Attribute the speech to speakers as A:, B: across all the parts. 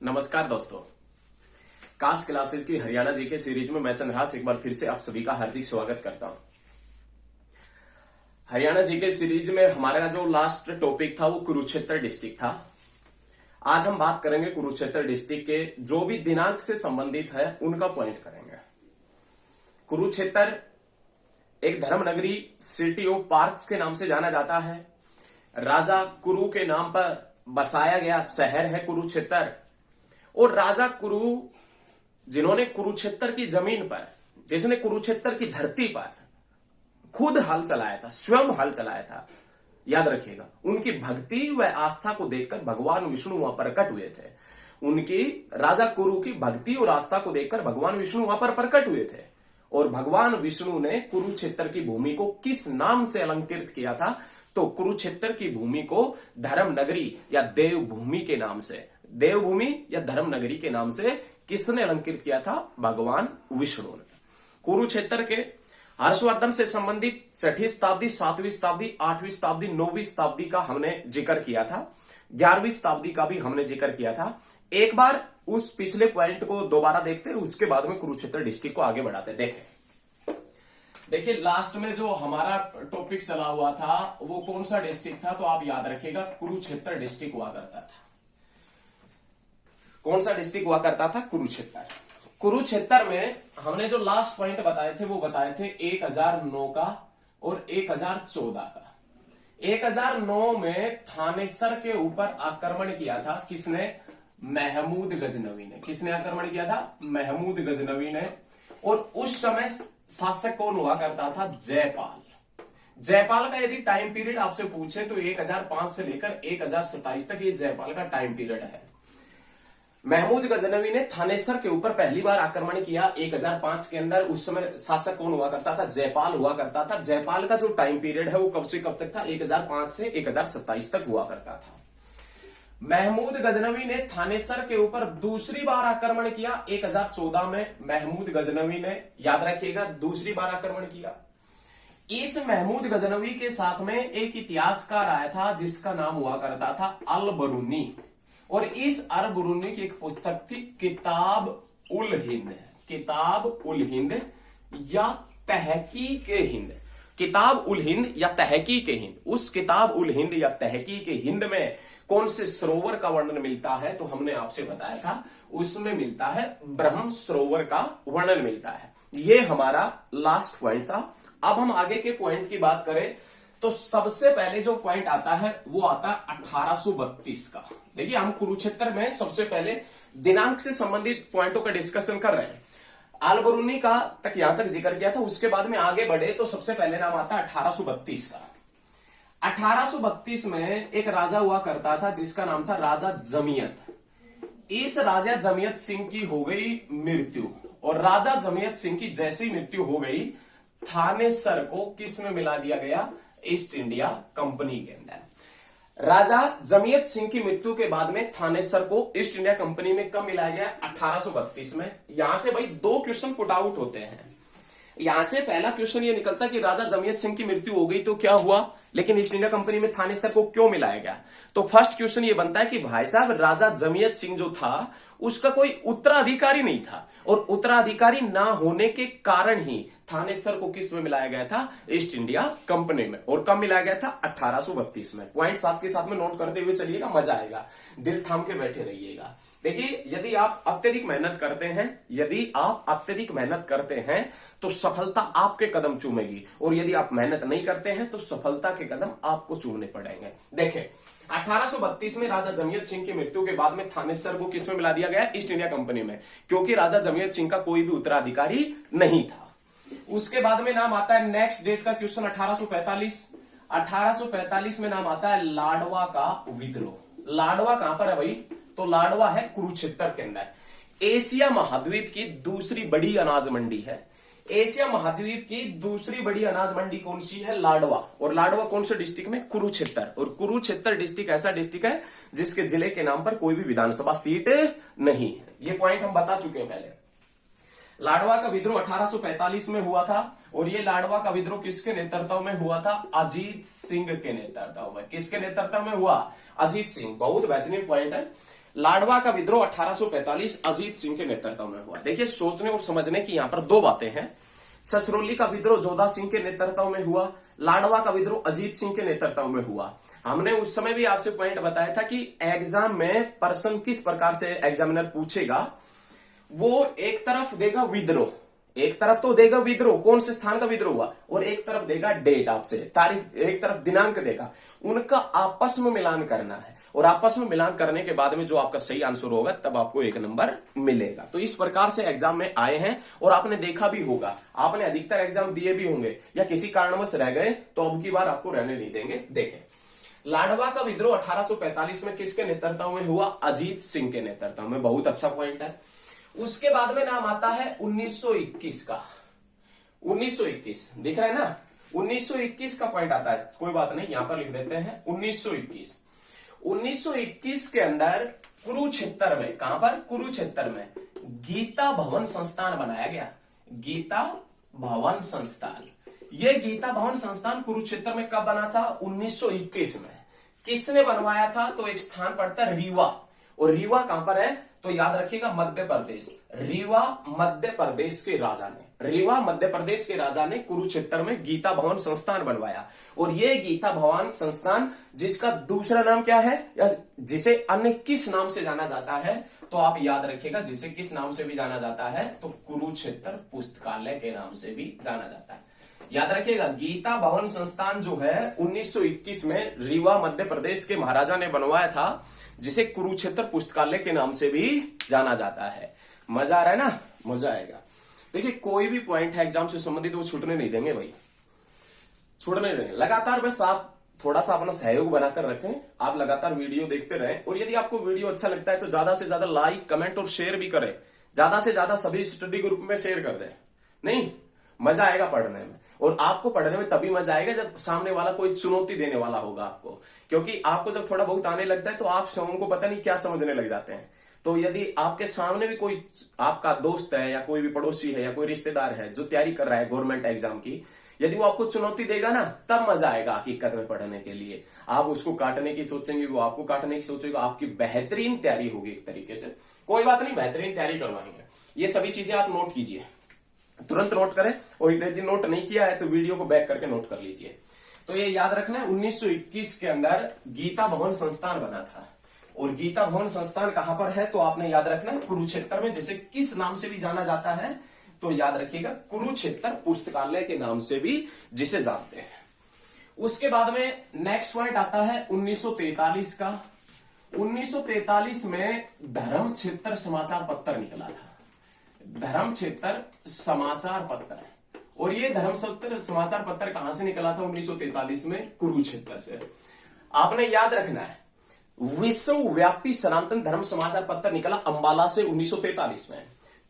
A: नमस्कार दोस्तों, cast classes की हरियाणा जीके सीरीज में मैं चंद्रहास एक बार फिर से आप सभी का हार्दिक स्वागत करता हूं। हरियाणा जीके सीरीज में हमारा जो लास्ट टॉपिक था वो कुरुक्षेत्र डिस्ट्रिक्ट था। आज हम बात करेंगे कुरुक्षेत्र डिस्ट्रिक्ट के जो भी दिनांक से संबंधित है उनका पॉइंट करेंगे। कुरुक्षेत्र एक धर्मनगरी सिटी ऑफ पार्क्स के नाम से जाना जाता है। राजा कुरु के नाम पर बसाया गया शहर है कुरुक्षेत्र। और राजा कुरु जिन्होंने कुरुक्षेत्र की जमीन पर, जिसने कुरुक्षेत्र की धरती पर खुद हल चलाया था, स्वयं हल चलाया था, याद रखिएगा, उनकी भक्ति व आस्था को देखकर भगवान विष्णु वहां प्रकट हुए थे। उनकी राजा कुरु की भक्ति और आस्था को देखकर भगवान विष्णु वहां पर प्रकट हुए थे। और भगवान विष्णु ने कुरुक्षेत्र की भूमि को किस नाम से अलंकृत किया था? तो कुरुक्षेत्र की भूमि को धर्म नगरी या देवभूमि के नाम से, देवभूमि या धर्म नगरी के नाम से किसने अलंकृत किया था? भगवान विष्णु ने। कुरुक्षेत्र के हर्षवर्धन से संबंधित 6वीं शताब्दी, 7वीं शताब्दी, 8वीं शताब्दी, 9वीं शताब्दी का हमने जिक्र किया था। 11वीं शताब्दी का भी हमने जिक्र किया था। एक बार उस पिछले पॉइंट को दोबारा देखते हैं, उसके बाद में कुरुक्षेत्र डिस्ट्रिक्ट को आगे बढ़ाते। देखिए लास्ट में जो हमारा टॉपिक चला हुआ था वो कौन सा डिस्ट्रिक्ट था? तो आप याद रखिएगा, कुरुक्षेत्र डिस्ट्रिक्ट हुआ करता था। कौन सा डिस्ट्रिक्ट हुआ करता था? कुरुक्षेत्र। कुरुक्षेत्र में हमने जो लास्ट पॉइंट बताए थे वो बताए थे 1009 का और 1014 का। 1009 में थानेसर के ऊपर आक्रमण किया था। किसने? महमूद गजनवी ने। किसने आक्रमण किया था? महमूद गजनवी ने। और उस समय शासक कौन हुआ करता था? जयपाल। जयपाल का यदि टाइम पीरियड आपसे पूछे तो 1005 से लेकर 1027 तक ये जयपाल का टाइम पीरियड है। महमूद गजनवी ने थानेसर के ऊपर पहली बार आक्रमण किया 1005 के अंदर। उस समय शासक कौन हुआ करता था? जयपाल हुआ करता था। जयपाल का जो टाइम पीरियड है वो कब से कब तक था? 1005 से 1027 तक हुआ करता था। महमूद गजनवी ने थानेसर के ऊपर दूसरी बार आक्रमण किया 1014 में। महमूद गजनवी ने, याद रखिएगा, दूसरी बार आक्रमण किया। इस महमूद गजनवी के साथ में एक इतिहासकार आया था जिसका नाम हुआ करता था अल बरूनी। और इस अल बरूनी की एक पुस्तक थी किताब उल हिंद। किताब उल हिंद या तहकीक हिंद। किताब उल हिंद या तहकीक हिंद। उस किताब उल हिंद या तहकीक हिंद में कौन से सरोवर का वर्णन मिलता है? तो हमने आपसे बताया था उसमें मिलता है ब्रह्म सरोवर का वर्णन मिलता है। ये हमारा लास्ट पॉइंट था। अब हम आगे के पॉइंट की बात करें तो सबसे पहले जो पॉइंट आता है वो आता है 1832 का। देखिए हम कुरुक्षेत्र में सबसे पहले दिनांक से संबंधित पॉइंटों का डिस्कशन कर रहे हैं। अल बरूनी का तक यहां तक जिक्र किया था, उसके बाद में आगे बढ़े तो सबसे पहले नाम आता है 1832 का। 1832 में एक राजा हुआ करता था जिसका नाम था राजा जमियत। इस राजा जमियत सिंह की हो गई मृत्यु। और राजा जमियत सिंह की जैसी मृत्यु हो गई, थानेसर को किस में मिला दिया गया? ईस्ट इंडिया कंपनी के अंदर। राजा जमियत सिंह की मृत्यु के बाद में थानेसर को ईस्ट इंडिया कंपनी में कब मिलाया गया? 1832 में। यहां से भाई दो क्वेश्चन पुट आउट होते हैं। यहां से पहला क्वेश्चन ये निकलता कि राजा जमियत सिंह की मृत्यु हो गई तो क्या हुआ, लेकिन ईस्ट इंडिया कंपनी में थानेसर को क्यों मिलाया गया? तो फर्स्ट क्वेश्चन ये बनता है कि भाई साहब राजा जमियत सिंह जो था उसका कोई उत्तराधिकारी नहीं था। और उत्तराधिकारी ना होने के कारण ही थानेसर को किस में मिलाया गया था? ईस्ट इंडिया कंपनी में। और कब मिलाया गया था? 1832 में। पॉइंट साथ के साथ में नोट करते हुए चलिएगा, मजा आएगा, दिल थाम के बैठे रहिएगा। देखिए यदि आप अत्यधिक मेहनत करते हैं, यदि आप अत्यधिक मेहनत करते हैं तो सफलता आपके कदम चूमेगी। और यदि आप मेहनत नहीं करते हैं तो सफलता के कदम आपको चूमने पड़ेंगे। देखें 1832 में राजा जमियत सिंह की मृत्यु के बाद में थानेसर को किस में मिला दिया गया? ईस्ट इंडिया कंपनी में, क्योंकि राजा जमियत सिंह का कोई भी उत्तराधिकारी नहीं था। उसके बाद में नाम आता है नेक्स्ट डेट का क्वेश्चन 1845। 1845 में नाम आता है लाडवा का विद्रोह। लाडवा कहां पर है भाई? तो लाडवा है कुरुक्षेत्र के अंदर। एशिया महाद्वीप की दूसरी बड़ी अनाज मंडी है। एशिया महाद्वीप की दूसरी बड़ी अनाज मंडी कौन सी है? लाडवा। और लाडवा कौन से डिस्ट्रिक्ट में? कुरुक्षेत्र। और कुरुक्षेत्र डिस्ट्रिक्ट ऐसा डिस्ट्रिक्ट है जिसके जिले के नाम पर कोई भी विधानसभा सीट नहीं है। ये पॉइंट हम बता चुके हैं पहले। लाडवा का विद्रोह 1845 में हुआ था। और ये लाडवा का विद्रोह किसके नेतृत्व में हुआ था? अजीत सिंह के नेतृत्व में। किसके नेतृत्व में हुआ? अजीत सिंह। बहुत बेहतरीन पॉइंट है। लाडवा का विद्रोह 1845 अजीत सिंह के नेतृत्व में हुआ। देखिए सोचने और समझने की यहां पर दो बातें हैं। छछरौली का विद्रोह जोधा सिंह के नेतृत्व में हुआ, लाडवा का विद्रोह अजीत सिंह के नेतृत्व में हुआ। हमने उस समय भी आपसे पॉइंट बताया था कि एग्जाम में प्रश्न किस प्रकार से एग्जामिनर पूछेगा। वो एक तरफ देगा विद्रोह, एक तरफ तो देगा विद्रोह, कौन से स्थान का विद्रोह हुआ, और एक तरफ देगा डेट, आपसे तारीख, एक तरफ दिनांक देगा। उनका आपस में मिलान करना है, और आपस में मिलान करने के बाद में जो आपका सही आंसर होगा तब आपको 1 नंबर मिलेगा। तो इस प्रकार से एग्जाम में आए हैं, और आपने देखा भी होगा, आपने अधिकतर एग्जाम दिए भी होंगे, या किसी कारणवश रह गए तो अब की बार आपको रहने नहीं देंगे। देखें, लाडवा का विद्रोह 1845 में किसके नेतृत्व में हुआ? अजीत सिंह के नेतृत्व में। बहुत अच्छा पॉइंट है। उसके बाद में नाम आता है 1921 का। 1921 दिख रहा है ना, 1921 का पॉइंट आता है। कोई बात नहीं, यहां पर लिख देते हैं 1921। 1921 के अंदर कुरुक्षेत्र में, कहां पर? कुरुक्षेत्र में गीता भवन संस्थान बनाया गया। गीता भवन संस्थान, यह गीता भवन संस्थान कुरुक्षेत्र में कब बना था? 1921 में। किसने बनवाया था? तो एक स्थान पड़ता है रीवा, और रीवा कहां पर है? तो याद रखिएगा मध्य प्रदेश। रीवा मध्य प्रदेश के राजा ने, रीवा मध्य प्रदेश के राजा ने कुरुक्षेत्र में गीता भवन संस्थान बनवाया। और यह गीता भवन संस्थान, जिसका दूसरा नाम क्या है, या जिसे अन्य किस नाम से जाना जाता है, तो आप याद रखिएगा, जिसे किस नाम से भी जाना जाता है, तो कुरुक्षेत्र पुस्तकालय के नाम से भी जाना जाता है। याद रखिएगा, गीता भवन संस्थान जो है 1921 में रीवा मध्य प्रदेश के महाराजा ने बनवाया था, जिसे कुरुक्षेत्र पुस्तकालय के नाम से भी जाना जाता है। मजा आ रहा है ना? मजा आएगा। देखिए कोई भी पॉइंट है एग्जाम से संबंधित वो छूटने नहीं देंगे भाई, छूटने नहीं देंगे। लगातार बस आप थोड़ा सा अपना सहयोग बनाकर रखें, आप लगातार वीडियो देखते रहें, और यदि आपको वीडियो अच्छा लगता है तो ज्यादा से ज्यादा लाइक, कमेंट और शेयर भी करें। ज्यादा से ज्यादा सभी स्टडी ग्रुप में शेयर कर दें। नहीं, मजा आएगा पढ़ने में, और आपको पढ़ने में तभी मजा आएगा जब सामने वाला कोई चुनौती देने वाला होगा आपको। क्योंकि आपको जब थोड़ा बहुत आने लगता है तो आप स्वयं को पता नहीं क्या समझने लग जाते हैं। तो यदि आपके सामने भी कोई आपका दोस्त है, या कोई भी पड़ोसी है, या कोई रिश्तेदार है जो तैयारी कर रहा है गवर्नमेंट एग्जाम की, यदि वो आपको चुनौती देगा ना, तब मजा आएगा हकीकत में पढ़ने के लिए। आप उसको काटने की सोचेंगे, वो आपको काटने की सोचेगा, आपकी बेहतरीन तैयारी होगी एक तरीके से। कोई बात नहीं, बेहतरीन तैयारी करवाएंगे। ये सभी चीजें आप नोट कीजिए, तुरंत नोट करें, और यदि नोट नहीं किया है तो वीडियो को बैक करके नोट कर लीजिए। तो ये याद रखना है, 1921 के अंदर गीता भवन संस्थान बना था, और गीता भवन संस्थान कहां पर है? तो आपने याद रखना है कुरुक्षेत्र में, जिसे किस नाम से भी जाना जाता है, तो याद रखिएगा कुरुक्षेत्र पुस्तकालय के नाम से भी जिसे जानते हैं। उसके बाद में नेक्स्ट पॉइंट आता है 1943 का। 1943 में धर्म क्षेत्र समाचार पत्र निकला था। धर्म क्षेत्र समाचार पत्र, और ये धर्म क्षेत्र समाचार पत्र कहां से निकला था? 1943 में कुरुक्षेत्र से। आपने याद रखना है, विश्वव्यापी सनातन धर्म समाचार पत्र निकला अंबाला से 1943 में,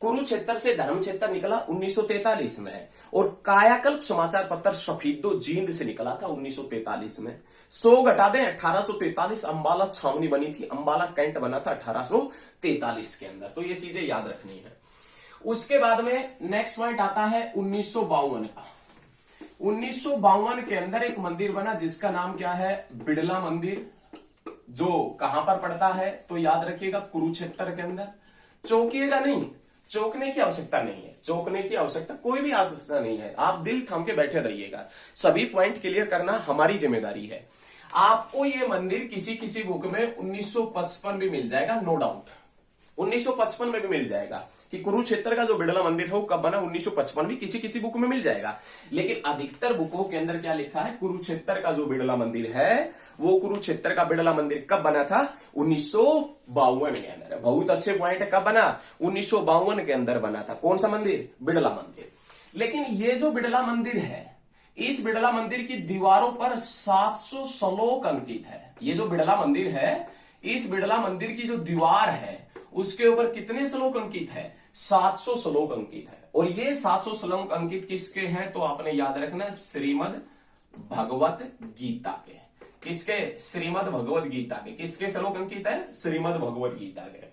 A: कुरुक्षेत्र से धर्म क्षेत्र निकला 1943 में, और कायाकल्प समाचार पत्र सफीदो जींद से निकला था 1943 में। 100 घटा दें 1843, अंबाला छावनी बनी थी, अंबाला कैंट बना था 1843 के अंदर। तो ये चीजें याद रखनी है। उसके बाद में नेक्स्ट पॉइंट आता है 1952 का। 1952 के अंदर एक मंदिर बना जिसका नाम क्या है? बिड़ला मंदिर, जो कहां पर पड़ता है? तो याद रखिएगा कुरुक्षेत्र के अंदर। चौंकिएगा नहीं, चौंकने की आवश्यकता नहीं है, चौंकने की आवश्यकता कोई भी आवश्यकता नहीं है। आप दिल थाम के बैठे रहिएगा, सभी पॉइंट क्लियर करना हमारी जिम्मेदारी है। आपको ये मंदिर किसी किसी बुक में 1955 भी मिल जाएगा, नो डाउट 1955 में भी मिल जाएगा कि कुरुक्षेत्र का जो बिड़ला मंदिर है वो कब बना, 1955 भी किसी किसी बुक में मिल जाएगा। लेकिन अधिकतर बुकों के अंदर क्या लिखा है? कुरुक्षेत्र का जो बिड़ला मंदिर है, वो कुरुक्षेत्र का बिड़ला मंदिर कब बना था? 1952 के अंदर। बहुत अच्छे पॉइंट है, कब बना? 1952 के अंदर बना था। कौन सा मंदिर? बिड़ला मंदिर। लेकिन ये जो बिड़ला मंदिर है, इस बिड़ला मंदिर की दीवारों पर 700 श्लोक अंकित है। ये जो बिड़ला मंदिर है, इस बिड़ला मंदिर की जो दीवार है उसके ऊपर कितने श्लोक अंकित है? 700 श्लोक अंकित है। और ये 700 श्लोक अंकित किसके हैं? तो आपने याद रखना, श्रीमद् भगवत गीता के। किसके? श्रीमद् भगवत गीता के। किसके श्लोक अंकित है? श्रीमद् भगवत गीता के।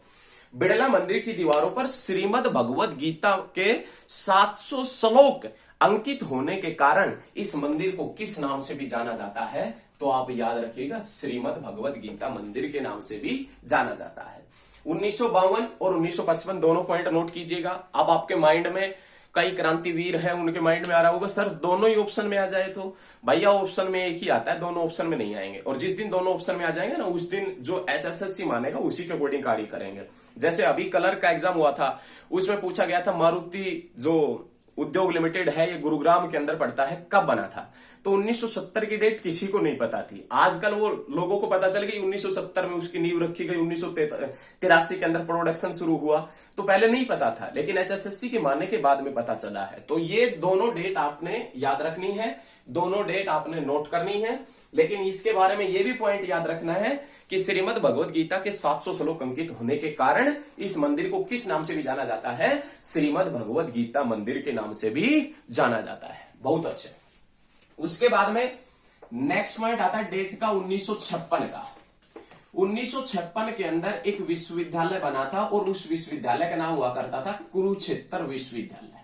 A: बिड़ला मंदिर की दीवारों पर श्रीमद् भगवत गीता के 700 श्लोक अंकित होने के कारण इस मंदिर को किस नाम से भी जाना जाता है? तो आप याद रखिएगा श्रीमद् भगवत गीता मंदिर के नाम से भी जाना जाता है। 1952 और 1955 दोनों पॉइंट नोट कीजिएगा। अब आपके माइंड में कई क्रांतिवीर है, उनके माइंड में आ रहा होगा सर दोनों ही ऑप्शन में आ जाए तो भैया ऑप्शन में एक ही आता है, दोनों ऑप्शन में नहीं आएंगे। और जिस दिन दोनों ऑप्शन में आ जाएंगे ना उस दिन जो HSSC मानेगा उसी के अकॉर्डिंग कार्य करेंगे। जैसे अभी कलर का एग्जाम हुआ था, उसमें पूछा गया था मारुति जो उद्योग लिमिटेड है ये गुरुग्राम के अंदर पड़ता है, कब बना था? तो 1970 की डेट किसी को नहीं पता थी। आजकल वो लोगों को पता चल गई 1970 में उसकी नींव रखी गई, 1983 के अंदर प्रोडक्शन शुरू हुआ, तो पहले नहीं पता था, लेकिन HSSC के मानने के बाद में पता चला है। तो ये दोनों डेट आपने याद रखनी है, दोनों डेट आपने नोट करनी है। लेकिन इसके बारे में ये भी पॉइंट याद रखना है कि श्रीमद् भगवत गीता के 700 श्लोक अंकित होने के कारण इस मंदिर को किस नाम से भी जाना जाता है? श्रीमद् भगवत गीता मंदिर के नाम से भी जाना जाता है। बहुत अच्छे। उसके बाद में नेक्स्ट पॉइंट आता है डेट का 1956 का। 1956 के अंदर एक विश्वविद्यालय बना था और उस विश्वविद्यालय का नाम हुआ करता था कुरुक्षेत्र विश्वविद्यालय।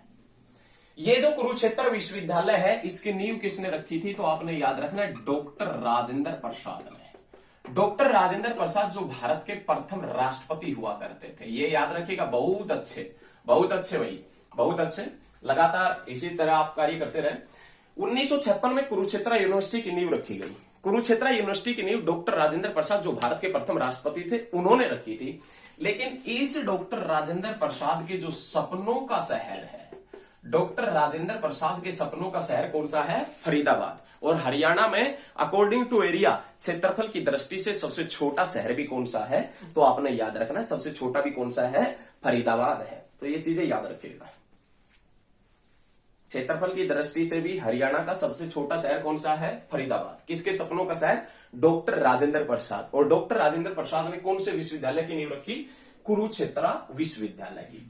A: ये जो कुरुक्षेत्र विश्वविद्यालय है इसकी नींव किसने रखी थी? तो आपने याद रखना है डॉक्टर राजेंद्र प्रसाद ने। डॉक्टर राजेंद्र प्रसाद जो भारत के प्रथम राष्ट्रपति हुआ करते थे, ये याद रखिएगा। बहुत अच्छे, बहुत अच्छे भाई, बहुत अच्छे। लगातार इसी तरह आप कार्य करते रहे। 1956 में कुरुक्षेत्र यूनिवर्सिटी की नींव रखी गई। कुरुक्षेत्र यूनिवर्सिटी की नींव डॉक्टर राजेंद्र प्रसाद जो भारत के प्रथम राष्ट्रपति थे उन्होंने रखी थी। लेकिन इस डॉक्टर राजेंद्र प्रसाद के जो सपनों का शहर है, डॉक्टर राजेंद्र प्रसाद के सपनों का शहर कौन सा है? फरीदाबाद। और हरियाणा में अकॉर्डिंग टू एरिया क्षेत्रफल की दृष्टि से सबसे छोटा शहर भी कौन सा है? तो आपने याद रखना सबसे छोटा भी कौन सा है? फरीदाबाद है। तो ये चीजें याद रखिएगा। क्षेत्रफल की दृष्टि से भी हरियाणा का सबसे छोटा शहर कौन सा है? फरीदाबाद। किसके सपनों का शहर? डॉक्टर राजेंद्र प्रसाद। और डॉक्टर राजेंद्र प्रसाद ने कौन से विश्वविद्यालय की नींव रखी? कुरुक्षेत्र विश्वविद्यालय की।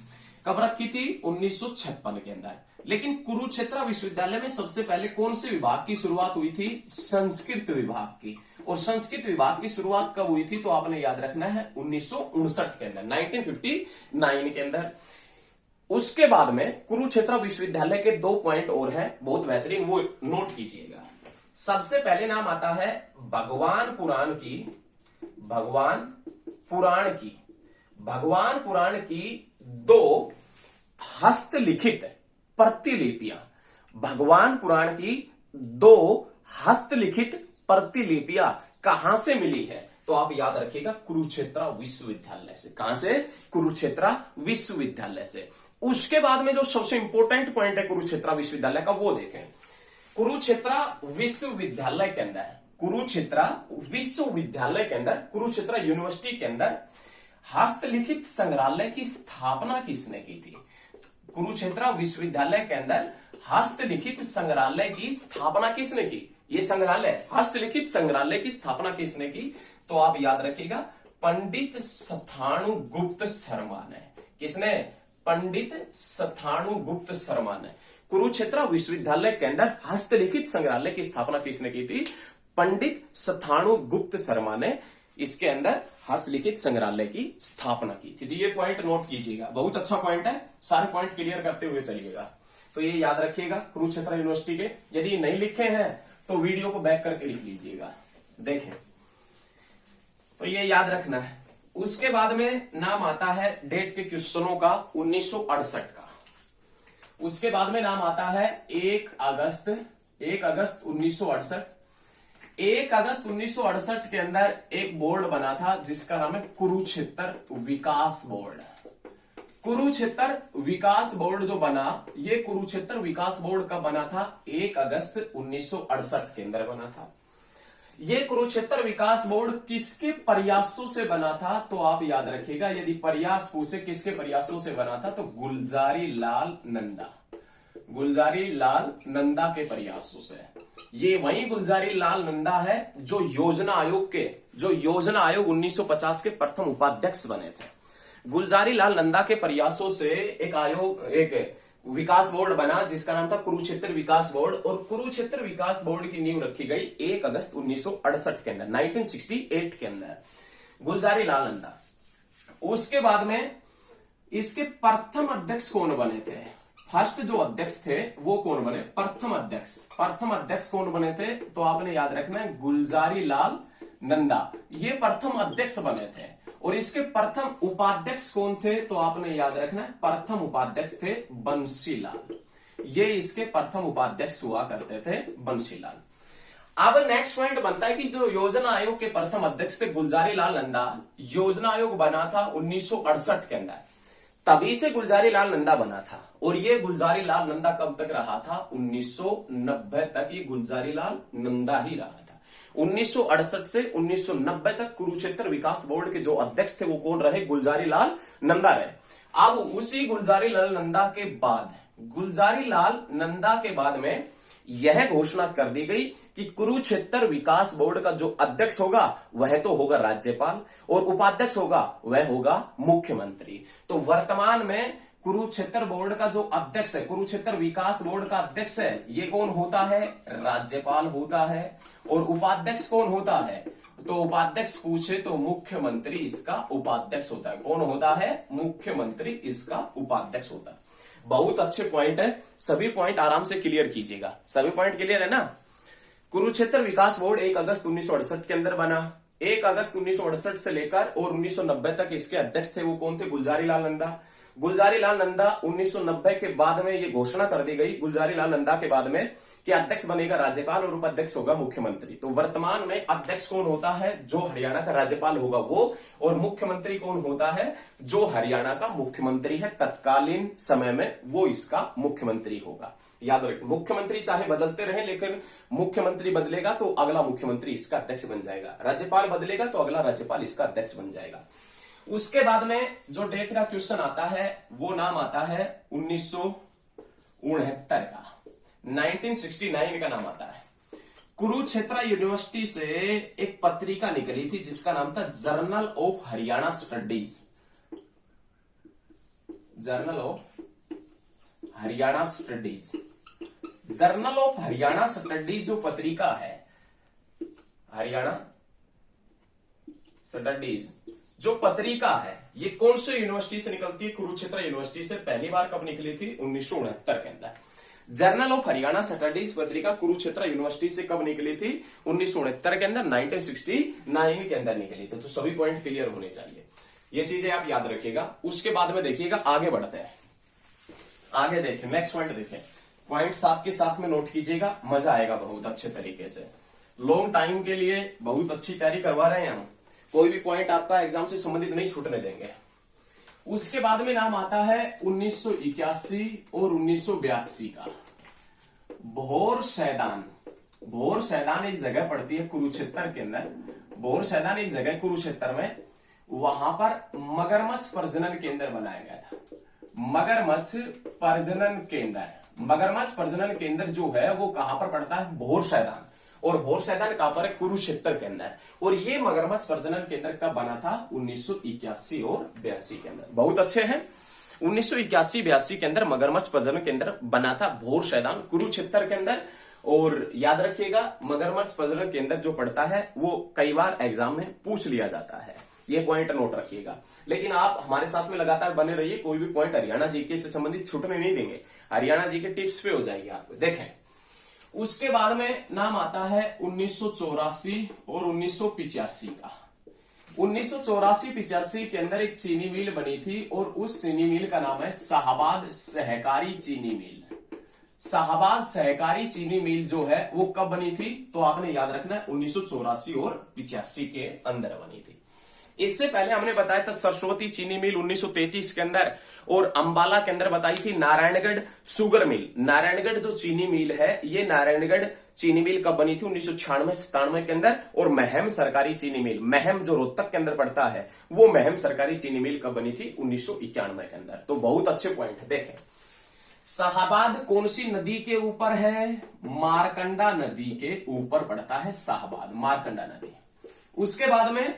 A: कब रखी थी? 1956 के अंदर। लेकिन कुरुक्षेत्र विश्वविद्यालय में सबसे पहले कौन से विभाग की शुरुआत हुई थी? संस्कृत विभाग की। और संस्कृत विभाग की शुरुआत कब हुई थी? तो आपने याद रखना है 1959 के अंदर, 1959 के अंदर। उसके बाद में कुरुक्षेत्र विश्वविद्यालय के 2 पॉइंट और हैं, बहुत बेहतरीन, वो नोट कीजिएगा। सबसे पहले नाम आता है भगवान पुराण की। भगवान पुराण की, भगवान पुराण की 2 हस्तलिखित प्रतिलिपियां। भगवान पुराण की 2 हस्तलिखित प्रतिलिपियां कहां से मिली है? तो आप याद रखिएगा कुरुक्षेत्र विश्वविद्यालय से। कहां से? कुरुक्षेत्र विश्वविद्यालय से। उसके बाद में जो सबसे इंपॉर्टेंट पॉइंट है कुरुक्षेत्र विश्वविद्यालय का वो देखें। कुरुक्षेत्र विश्वविद्यालय के अंदर, कुरुक्षेत्र विश्वविद्यालय के अंदर, कुरुक्षेत्र यूनिवर्सिटी के अंदर हस्तलिखित संग्रहालय की स्थापना किसने की थी? कुरुक्षेत्र विश्वविद्यालय के अंदर हस्तलिखित संग्रहालय की स्थापना किसने की? ये संग्रहालय, हस्तलिखित संग्रहालय की स्थापना किसने की? तो आप याद रखिएगा पंडित स्थाणुगुप्त शर्मा ने। किसने? पंडित स्थाणुगुप्त शर्मा ने। कुरुक्षेत्र विश्वविद्यालय के अंदर हस्तलिखित संग्रहालय की स्थापना किसने की थी? पंडित स्थाणुगुप्त शर्मा ने इसके अंदर हस्तलिखित संग्रहालय की स्थापना की थी। तो ये पॉइंट नोट कीजिएगा, बहुत अच्छा पॉइंट है, सारे पॉइंट क्लियर करते हुए चलिएगा। तो ये याद रखिएगा कुरुक्षेत्र यूनिवर्सिटी के। यदि नहीं लिखे हैं तो वीडियो को बैक करके लिख लीजिएगा, देखें। तो ये याद रखना है। उसके बाद में नाम आता है डेट के क्वेश्चनों का 1968 का। उसके बाद में नाम आता है 1 अगस्त 1968। 1 अगस्त 1968 के अंदर एक बोर्ड बना था जिसका नाम है कुरुक्षेत्र विकास बोर्ड। कुरुक्षेत्र विकास बोर्ड जो बना, ये कुरुक्षेत्र विकास बोर्ड कब बना था? 1 अगस्त 1968 के अंदर बना था। ये कुरुक्षेत्र विकास बोर्ड किसके प्रयासों से बना था? तो आप याद रखिएगा, यदि प्रयास पूछे किसके प्रयासों से बना था तो गुलजारी लाल नंदा, गुलजारी लाल नंदा के प्रयासों से। ये वही गुलजारी लाल नंदा है जो योजना आयोग 1950 के प्रथम उपाध्यक्ष बने थे। गुलजारी लाल नंदा के प्रयासों से एक विकास बोर्ड बना जिसका नाम था कुरुक्षेत्र विकास बोर्ड। और कुरुक्षेत्र विकास बोर्ड की नींव रखी गई 1 अगस्त 1968 के अंदर, 1968 के अंदर, गुलजारी लाल नंदा। उसके बाद में इसके प्रथम अध्यक्ष कौन बने थे? फर्स्ट जो अध्यक्ष थे वो कौन बने? प्रथम अध्यक्ष। प्रथम अध्यक्ष कौन बने थे? तो आपने याद रखना है गुलजारी लाल नंदा, ये प्रथम अध्यक्ष बने थे। और इसके प्रथम उपाध्यक्ष कौन थे? तो आपने याद रखना है प्रथम उपाध्यक्ष थे बंसीलाल, ये इसके प्रथम उपाध्यक्ष हुआ करते थे बंसीलाल। अब नेक्स्ट पॉइंट बनता है कि जो योजना आयोग के प्रथम अध्यक्ष थे गुलजारी लाल नंदा, योजना आयोग बना था 1968 के अंदर, तभी से गुलजारी लाल नंदा बना था। और ये गुलजारी लाल नंदा कब तक रहा था? 1990 तक ये गुलजारी लाल नंदा ही रहा था। 1968 से 1990 तक कुरुक्षेत्र विकास बोर्ड के जो अध्यक्ष थे वो कौन रहे? गुलजारी लाल नंदा रहे। अब उसी गुलजारी लाल नंदा के बाद, गुलजारी लाल नंदा के बाद में यह घोषणा कर दी गई कि कुरुक्षेत्र विकास बोर्ड का जो अध्यक्ष होगा वह तो होगा राज्यपाल और उपाध्यक्ष होगा वह होगा मुख्यमंत्री। तो वर्तमान में कुरुक्षेत्र बोर्ड का जो अध्यक्ष है, कुरुक्षेत्र विकास बोर्ड का अध्यक्ष है, ये कौन होता है? राज्यपाल होता है। और उपाध्यक्ष कौन होता है? तो उपाध्यक्ष पूछे तो मुख्यमंत्री इसका उपाध्यक्ष होता है। कौन होता है? मुख्यमंत्री इसका उपाध्यक्ष होता है। बहुत अच्छे पॉइंट है, सभी पॉइंट आराम से क्लियर कीजिएगा। सभी पॉइंट क्लियर है ना? कुरुक्षेत्र विकास बोर्ड 1 अगस्त 1968 के अंदर बना। 1 अगस्त 1968 से लेकर और 1990 तक इसके अध्यक्ष थे वो कौन थे? गुलजारी लाल नंदा। गुलजारी लाल नंदा 1990 के बाद में ये घोषणा कर दी गई, गुलजारी लाल नंदा के बाद में, कि अध्यक्ष बनेगा राज्यपाल और उपाध्यक्ष होगा मुख्यमंत्री। तो वर्तमान में अध्यक्ष कौन होता है? जो हरियाणा का राज्यपाल होगा वो। और मुख्यमंत्री कौन होता है? जो हरियाणा का मुख्यमंत्री है तत्कालीन समय में वो इसका मुख्यमंत्री होगा। याद रखें, मुख्यमंत्री चाहे बदलते रहे लेकिन मुख्यमंत्री बदलेगा तो अगला मुख्यमंत्री इसका अध्यक्छ बन जाएगा, राज्यपाल बदलेगा तो अगला राज्यपाल इसका अध्यक्ष बन जाएगा। उसके बाद में जो डेट का क्वेश्चन आता है वो नाम आता है 1969 का, 1969 का नाम आता है। कुरुक्षेत्र यूनिवर्सिटी से एक पत्रिका निकली थी जिसका नाम था journal of Haryana studies, journal of Haryana studies. Journal of Haryana studies जो पत्रिका है, हरियाणा स्टडीज जो पत्रिका है, ये कौन से यूनिवर्सिटी से निकलती है? कुरुक्षेत्र यूनिवर्सिटी से। पहली बार कब निकली थी? 1969 के अंदर। जर्नल ऑफ हरियाणा स्टडीज पत्रिका कुरुक्षेत्र यूनिवर्सिटी से कब निकली थी? 1969 के अंदर, 1969 के अंदर निकली थी। तो सभी पॉइंट क्लियर होने चाहिए, ये चीजें आप याद रखिएगा। उसके बाद में देखिएगा, आगे बढ़ते हैं। आगे देखें, नेक्स्ट पॉइंट देखें। पॉइंट साथ के साथ में नोट कीजिएगा, मजा आएगा बहुत अच्छे तरीके से। लॉन्ग टाइम के लिए बहुत अच्छी तैयारी करवा रहे हैं हम, कोई भी पॉइंट आपका एग्जाम से संबंधित नहीं छूटने देंगे। उसके बाद में नाम आता है 1981 और 1982 का। भोर सैदान, भोर सैदान एक जगह पड़ती है कुरुक्षेत्र के अंदर। भोर सैदान एक जगह कुरुक्षेत्र में, वहां पर मगरमच्छ प्रजनन केंद्र बनाया गया था। मगरमच्छ प्रजनन केंद्र, मगरमच्छ प्रजनन केंद्र जो है वो कहां पर पड़ता है? भोर सैदान। और भोर सैदान कहां पर है? कुरुक्षेत्र के अंदर। और ये मगरमच्छ प्रजनन केंद्र कब बना था? 1981 और 82 के अंदर। बहुत अच्छे हैं। 1981-82 के अंदर मगरमच्छ प्रजनन केंद्र बना था भोर सैदान कुरुक्षेत्र के अंदर। और याद रखिएगा, मगरमच्छ प्रजनन केंद्र जो पड़ता है वो कई बार एग्जाम में पूछ लिया जाता है, ये पॉइंट नोट रखिएगा। लेकिन आप हमारे साथ में लगातार बने रहिए, कोई भी पॉइंट हरियाणा जीके से संबंधित छूटने नहीं देंगे। हरियाणा जीके टिप्स पे हो जाएगी आपको। देखें, उसके बाद में नाम आता है 1984 और 1985 का। 1984-85 के अंदर एक चीनी मिल बनी थी और उस चीनी मिल का नाम है शाहबाद सहकारी चीनी मिल। शाहबाद सहकारी चीनी मिल जो है वो कब बनी थी? तो आपने याद रखना है 1984 और 85 के अंदर बनी थी। इससे पहले हमने बताया था सरस्वती चीनी मिल 1933 के अंदर, और अंबाला के अंदर बताई थी नारायणगढ़ शुगर मिल। नारायणगढ़ जो चीनी मिल है, ये नारायणगढ़ चीनी मिल कब बनी थी? 1996-97 के अंदर। और महम सरकारी चीनी मिल, महम जो रोहतक के अंदर पड़ता है, वो महम सरकारी चीनी मिल कब बनी थी? 1991 के अंदर। तो बहुत अच्छे पॉइंट है। देखें, शाहबाद कौन सी नदी के ऊपर है? मारकंडा नदी के ऊपर पड़ता है शाहबाद, मारकंडा नदी। उसके बाद में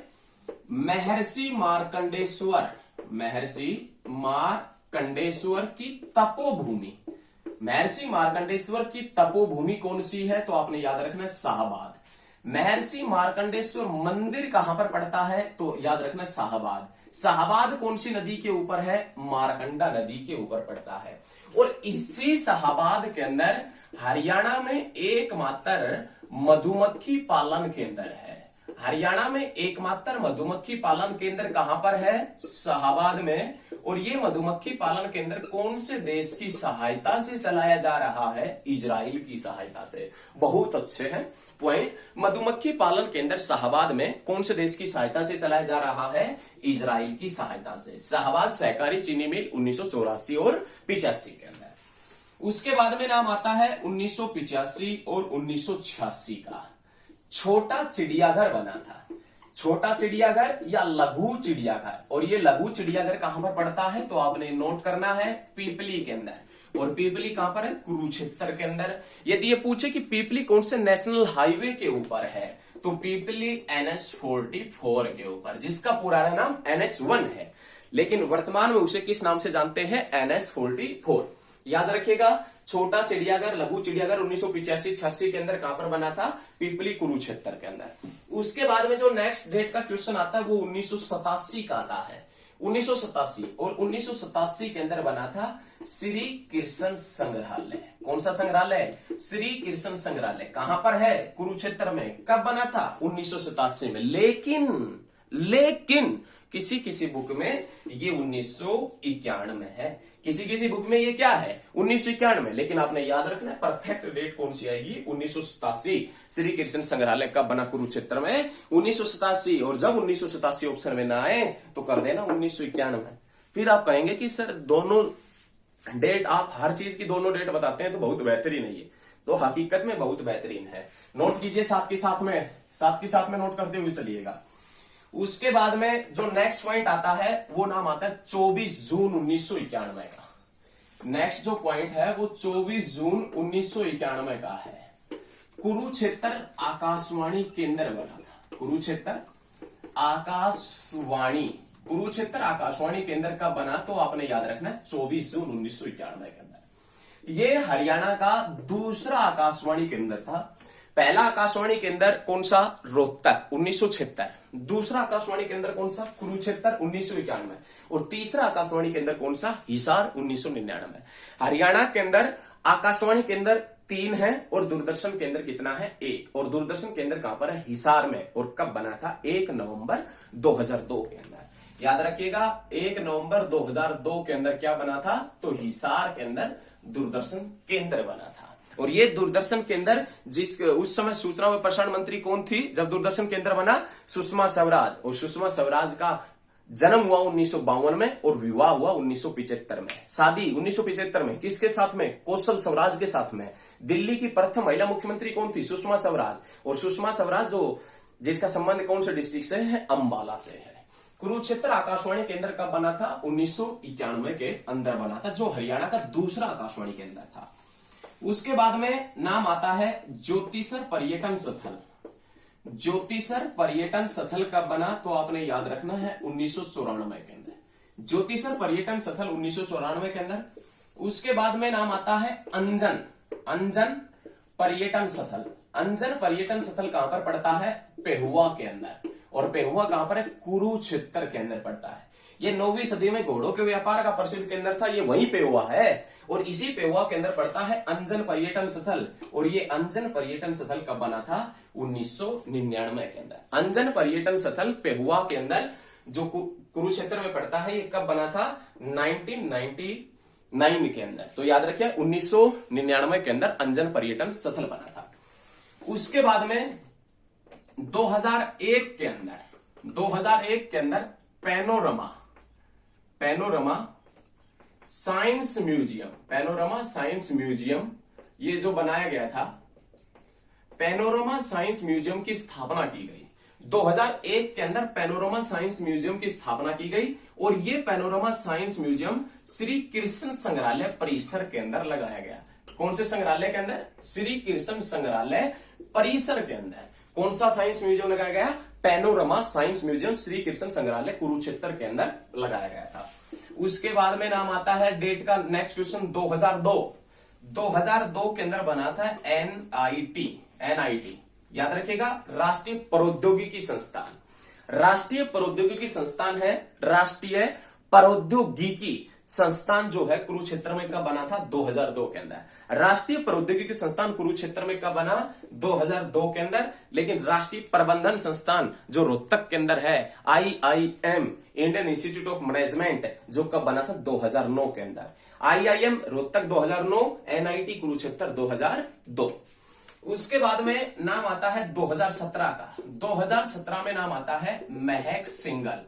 A: महर्षि मार्कंडेश्वर, महर्षि मार्कंडेश्वर की तपोभूमि, महर्षि मार्कंडेश्वर की तपोभूमि कौन सी है? तो आपने याद रखना है शाहबाद। महर्षि मार्कंडेश्वर मंदिर कहां पर पड़ता है? तो याद रखना शाहबाद। शाहाबाद कौन सी नदी के ऊपर है? मारकंडा नदी के ऊपर पड़ता है। और इसी शाहाबाद के अंदर हरियाणा में एकमात्र मधुमक्खी पालन केंद्र है। हरियाणा में एकमात्र मधुमक्खी पालन केंद्र कहां पर है? शाहाबाद में। और ये मधुमक्खी पालन केंद्र कौन से देश की सहायता से चलाया जा रहा है? इजराइल की सहायता से। बहुत अच्छे हैं पॉइंट। मधुमक्खी पालन केंद्र शाहाबाद में कौन से देश की सहायता से चलाया जा रहा है? इजराइल की सहायता से। शाहाबाद सहकारी चीनी मिल 1984 और 85 के अंदर। उसके बाद में नाम आता है 1985 और 1986 का। छोटा चिड़ियाघर बना था। छोटा चिड़ियाघर या लघु चिड़ियाघर। और ये लघु चिड़ियाघर कहां पर पड़ता है? तो आपने नोट करना है पीपली के अंदर। और पीपली कहां पर है? कुरुक्षेत्र के अंदर। यदि ये पूछे कि पीपली कौन से नेशनल हाईवे के ऊपर है, तो पीपली NH-44 के ऊपर, जिसका पुराना नाम NH-1 है, लेकिन वर्तमान में उसे किस नाम से जानते हैं? NH-44। याद रखिएगा, छोटा चिड़ियाघर, लघु चिड़ियाघर 1985-86 के अंदर कहां पर बना था? पीपली कुरुक्षेत्र के अंदर। उसके बाद में जो नेक्स्ट डेट का क्वेश्चन आता है वो 1987 का आता है। 1987 और 1987 के अंदर बना था श्री कृष्ण संग्रहालय। कौन सा संग्रहालय? श्री कृष्ण संग्रहालय। कहां पर है? कुरुक्षेत्र में। कब बना था? 1987 में। लेकिन किसी किसी बुक में ये 1991 है। किसी किसी बुक में ये क्या है? 1991। लेकिन आपने याद रखना है परफेक्ट डेट कौन सी आएगी? 1987। श्री कृष्ण संग्रहालय कब बना? कुरुक्षेत्र में 1987। और जब 1987 ऑप्शन में ना आए तो कर देना 1991। फिर आप कहेंगे कि सर दोनों डेट, आप हर चीज की दोनों डेट बताते हैं तो बहुत बेहतरीन है ये। तो हकीकत में बहुत बेहतरीन है। नोट कीजिए साथ के साथ में नोट करते हुए चलिएगा। उसके बाद में जो नेक्स्ट पॉइंट आता है वो नाम आता है 24 जून 1991 का। नेक्स्ट जो पॉइंट है वो 24 जून 1991 का है। कुरुक्षेत्र आकाशवाणी केंद्र बना था। कुरुक्षेत्र आकाशवाणी केंद्र का बना? तो आपने याद रखना है 24 जून 1991 के अंदर। ये हरियाणा का दूसरा आकाशवाणी केंद्र था। पहला आकाशवाणी केंद्र कौन सा? रोहतक 1976। दूसरा आकाशवाणी केंद्र कौन सा? कुरुक्षेत्र 1991। और तीसरा आकाशवाणी केंद्र कौन सा? हिसार 1999। हरियाणा के अंदर आकाशवाणी केंद्र 3 है और दूरदर्शन केंद्र कितना है? 1। और दूरदर्शन केंद्र कहां पर है? हिसार में। और कब बना था? 1 नवंबर 2002 के अंदर। याद रखिएगा 1 नवंबर 2002 के अंदर क्या बना था? तो हिसार के अंदर दूरदर्शन केंद्र बना था। और ये दूरदर्शन केंद्र उस समय सूचना व प्रसारण मंत्री कौन थी जब दूरदर्शन केंद्र बना? सुषमा स्वराज। और सुषमा स्वराज का जन्म हुआ 1952 में और विवाह हुआ 1975 में। शादी 1975 में किसके साथ में? कौशल स्वराज के साथ में। दिल्ली की प्रथम महिला मुख्यमंत्री कौन थी? सुषमा स्वराज। और सुषमा स्वराज जिसका संबंध कौन से डिस्ट्रिक्ट से है? अंबाला से है। कुरुक्षेत्र आकाशवाणी केंद्र कब बना था? 1991 के अंदर बना था, जो हरियाणा का दूसरा आकाशवाणी केंद्र था। उसके बाद में नाम आता है ज्योतिसर पर्यटन स्थल। ज्योतिसर पर्यटन स्थल कब बना? तो आपने याद रखना है 1994 के अंदर। ज्योतिसर पर्यटन स्थल 1994 के अंदर। उसके बाद में नाम आता है अंजन पर्यटन स्थल। अंजन पर्यटन स्थल कहां पर पड़ता है? पेहुआ के अंदर। और पेहुआ कहां पर है? कुरुक्षेत्र के अंदर पड़ता है। ये 9वीं सदी में घोड़ों के व्यापार का प्रसिद्ध केंद्र था, ये वहीं पेहुआ है। और इसी पेहुआ के अंदर पड़ता है अंजन पर्यटन स्थल। और ये अंजन पर्यटन स्थल कब बना था? 1999 के अंदर। अंजन पर्यटन स्थल पेहुआ के अंदर जो कुरुक्षेत्र में पड़ता है, ये कब बना था? 1999 के अंदर। तो याद रखिए 1999 के अंदर अंजन पर्यटन स्थल बना था। उसके बाद में 2001 के अंदर पैनोरमा साइंस म्यूजियम ये जो बनाया गया था, पैनोरमा साइंस म्यूजियम की स्थापना की गई। 2001 के अंदर पैनोरमा साइंस म्यूजियम की स्थापना की गई। और ये panorama science museum Shri Krishna संग्रहालय परिसर के अंदर लगाया गया। कौन से संग्रहालय के अंदर? श्री कृष्ण संग्रहालय परिसर के अंदर। कौन सा साइंस म्यूजियम लगाया गया? Panorama science museum Shri Krishna संग्रहालय कुरुक्षेत्र के अंदर लगाया गया था। उसके बाद में नाम आता है डेट का नेक्स्ट क्वेश्चन 2002 के अंदर बना था NIT। याद रखिएगा राष्ट्रीय प्रौद्योगिकी संस्थान। राष्ट्रीय प्रौद्योगिकी संस्थान है, राष्ट्रीय प्रौद्योगिकी संस्थान जो है कुरुक्षेत्र में कब बना था? 2002 के अंदर। राष्ट्रीय प्रौद्योगिकी संस्थान कुरुक्षेत्र में कब बना? 2002 के अंदर। लेकिन राष्ट्रीय प्रबंधन संस्थान जो रोहतक के अंदर है, IIM Indian institute of management, जो कब बना था? 2009 के अंदर। IIM Rohtak 2009, NIT Kurukshetra 2002। उसके बाद में नाम आता है 2017 का। 2017 में नाम आता है महक सिंगल।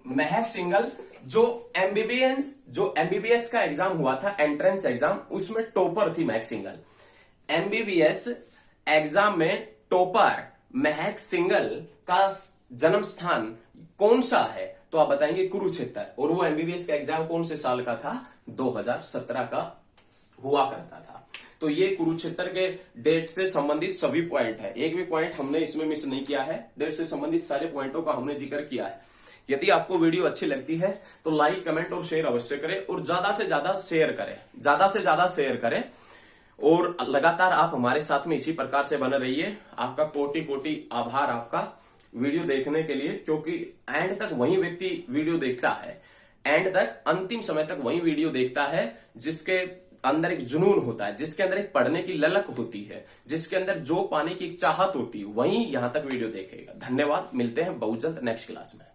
A: महक सिंगल जो एमबीबीएस का एग्जाम हुआ था, एंट्रेंस एग्जाम, उसमें टॉपर थी महक सिंगल। एमबीबीएस एग्जाम में टॉपर महक सिंगल का जन्म स्थान कौन सा है? तो आप बताएंगे कुरुक्षेत्र। और वो एमबीबीएस का एग्जाम कौन से साल का था? 2017 का हुआ करता था। तो ये कुरुक्षेत्र के डेट से संबंधित सभी पॉइंट है, एक भी पॉइंट हमने इसमें मिस नहीं किया है। डेट से संबंधित सारे पॉइंटों का हमने जिक्र किया है। यदि आपको वीडियो अच्छी लगती है तो लाइक, कमेंट और शेयर अवश्य करें, और ज्यादा से ज्यादा शेयर करें, ज्यादा से ज्यादा शेयर करें। और लगातार आप हमारे साथ में इसी प्रकार से बने रहिए। आपका कोटि कोटि आभार आपका वीडियो देखने के लिए, क्योंकि एंड तक वही व्यक्ति वीडियो देखता है, एंड तक, अंतिम समय तक वही वीडियो देखता है जिसके अंदर एक जुनून होता है, जिसके अंदर एक पढ़ने की ललक होती है, जिसके अंदर जो पाने की चाहत होती है, वही यहां तक वीडियो देखेगा। धन्यवाद, मिलते हैं बहुत जल्द नेक्स्ट क्लास में।